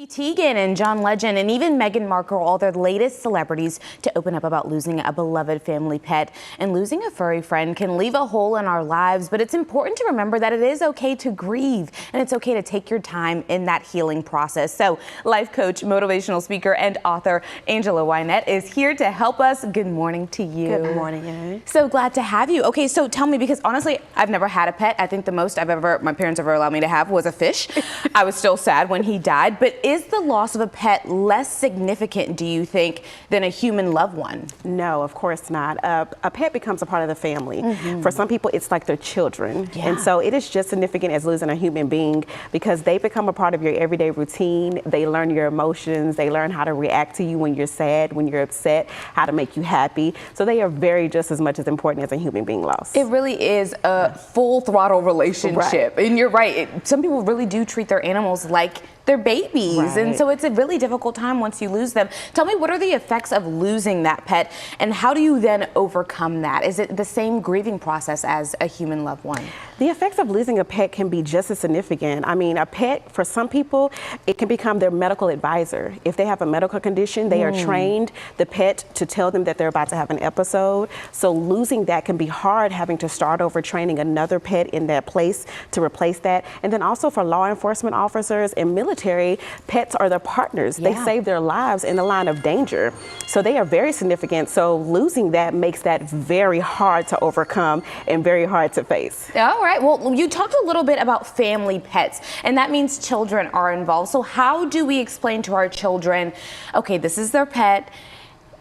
Teigen and John Legend and even Meghan Markle, all their latest celebrities to open up about losing a beloved family pet. And losing a furry friend can leave a hole in our lives, but it's important to remember that it is okay to grieve and it's okay to take your time in that healing process. So life coach, motivational speaker, and author Angela Wynette is here to help us. Good morning to you. Good morning. So glad to have you. Okay, so tell me, because honestly, I've never had a pet. I think the most my parents ever allowed me to have was a fish. I was still sad when he died, but is the loss of a pet less significant, do you think, than a human loved one? No, of course not. A pet becomes a part of the family. For some people, it's like their children. Yeah. And so it is just significant as losing a human being because they become a part of your everyday routine. They learn your emotions. They learn how to react to you when you're sad, when you're upset, how to make you happy. So they are just as much as important as a human being lost. It really is a full throttle relationship. Right. And you're right. Some people really do treat their animals like they're babies. Right. And so it's a really difficult time once you lose them. Tell me, what are the effects of losing that pet and how do you then overcome that? Is it the same grieving process as a human loved one? The effects of losing a pet can be just as significant. I mean, a pet, for some people, it can become their medical advisor. If they have a medical condition, they are trained, the pet, to tell them that they're about to have an episode. So losing that can be hard, having to start over training another pet in that place to replace that. And then also for law enforcement officers and military, pets are their partners. Yeah. They save their lives in the line of danger. So they are very significant. So losing that makes that very hard to overcome and very hard to face. All right. Well, you talked a little bit about family pets, and that means children are involved. So how do we explain to our children, okay, this is their pet,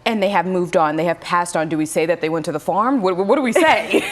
and they have moved on, they have passed on? Do we say that they went to the farm? What do we say?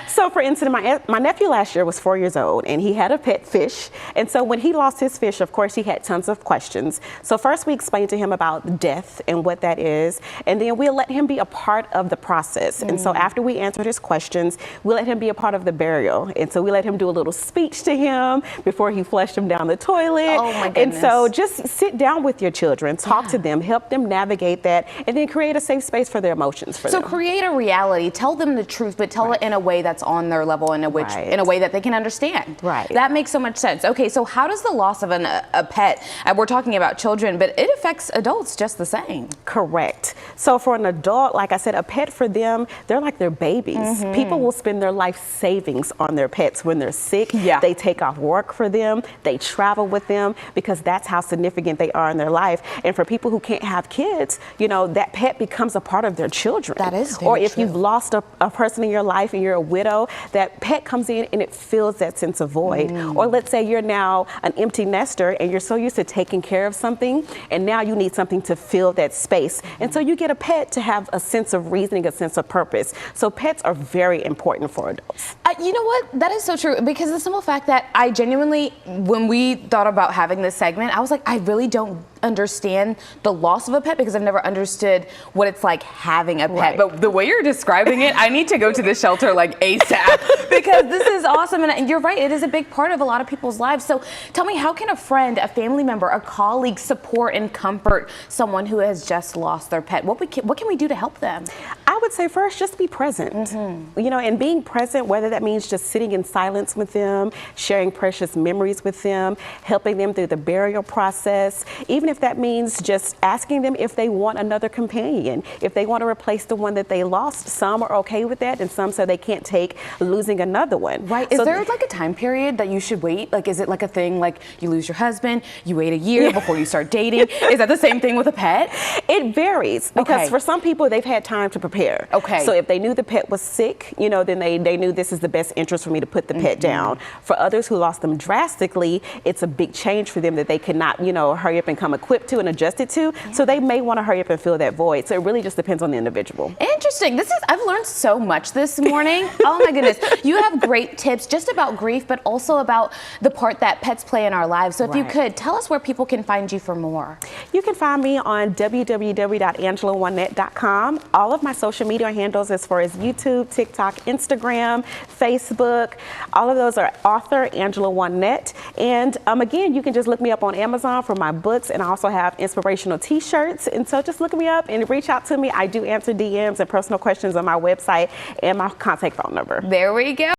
So for instance, my nephew last year was 4 years old and he had a pet fish. And so when he lost his fish, of course, he had tons of questions. So first we explained to him about death and what that is. And then we'll let him be a part of the process. And so after we answered his questions, we let him be a part of the burial. And so we let him do a little speech to him before he flushed him down the toilet. Oh my goodness. And so just sit down with your children, talk to them, help them navigate that, and then create a safe space for their emotions for them. So create a reality, tell them the truth, but tell it in a way that's on their level, in a way that they can understand. Right. That makes so much sense. Okay, so how does the loss of a pet, we're talking about children, but it affects adults just the same? Correct. So for an adult, like I said, a pet for them, they're like their babies. People will spend their life savings on their pets when they're sick. Yeah. They take off work for them. They travel with them because that's how significant they are in their life. And for people who can't have kids, you know, that pet becomes a part of their children. That is very Or if true. you've lost a person in your life and you're a widow, that pet comes in and it fills that sense of void. Or let's say you're now an empty nester and you're so used to taking care of something and now you need something to fill that space. And so you get a pet to have a sense of reasoning, a sense of purpose. So pets are very important for adults. You know what? That is so true, because the simple fact that I genuinely, when we thought about having this segment, I was like, I really don't understand the loss of a pet because I've never understood what it's like having a pet. Right. But the way you're describing it, I need to go to the shelter like ASAP because this is awesome. And you're right, it is a big part of a lot of people's lives. So tell me, how can a friend, a family member, a colleague support and comfort someone who has just lost their pet? What can we do to help them? I would say first, just be present. You know, and being present, whether that means just sitting in silence with them, sharing precious memories with them, helping them through the burial process, even if that means just asking them if they want another companion, if they want to replace the one that they lost. Some are okay with that and some say they can't take losing another one. Right. Is there like a time period that you should wait? Like, is it like a thing like you lose your husband, you wait a year before you start dating? Is that the same thing with a pet? It varies because for some people they've had time to prepare. Okay. So if they knew the pet was sick, you know, then they knew this is the best interest for me to put the pet down. For others who lost them drastically, it's a big change for them that they cannot, you know, hurry up and come equipped to and adjusted to. So they may want to hurry up and fill that void. So it really just depends on the individual. Interesting. I've learned so much this morning. Oh my goodness. You have great tips just about grief, but also about the part that pets play in our lives. So if you could, tell us where people can find you for more. You can find me on www.angelawynette.com. All of my social media handles as far as YouTube, TikTok, Instagram, Facebook, all of those are author Angela Wynette. And again, you can just look me up on Amazon for my books, and I also have inspirational t-shirts. And so just look me up and reach out to me. I do answer DMs and personal questions on my website and my contact phone number. There we go.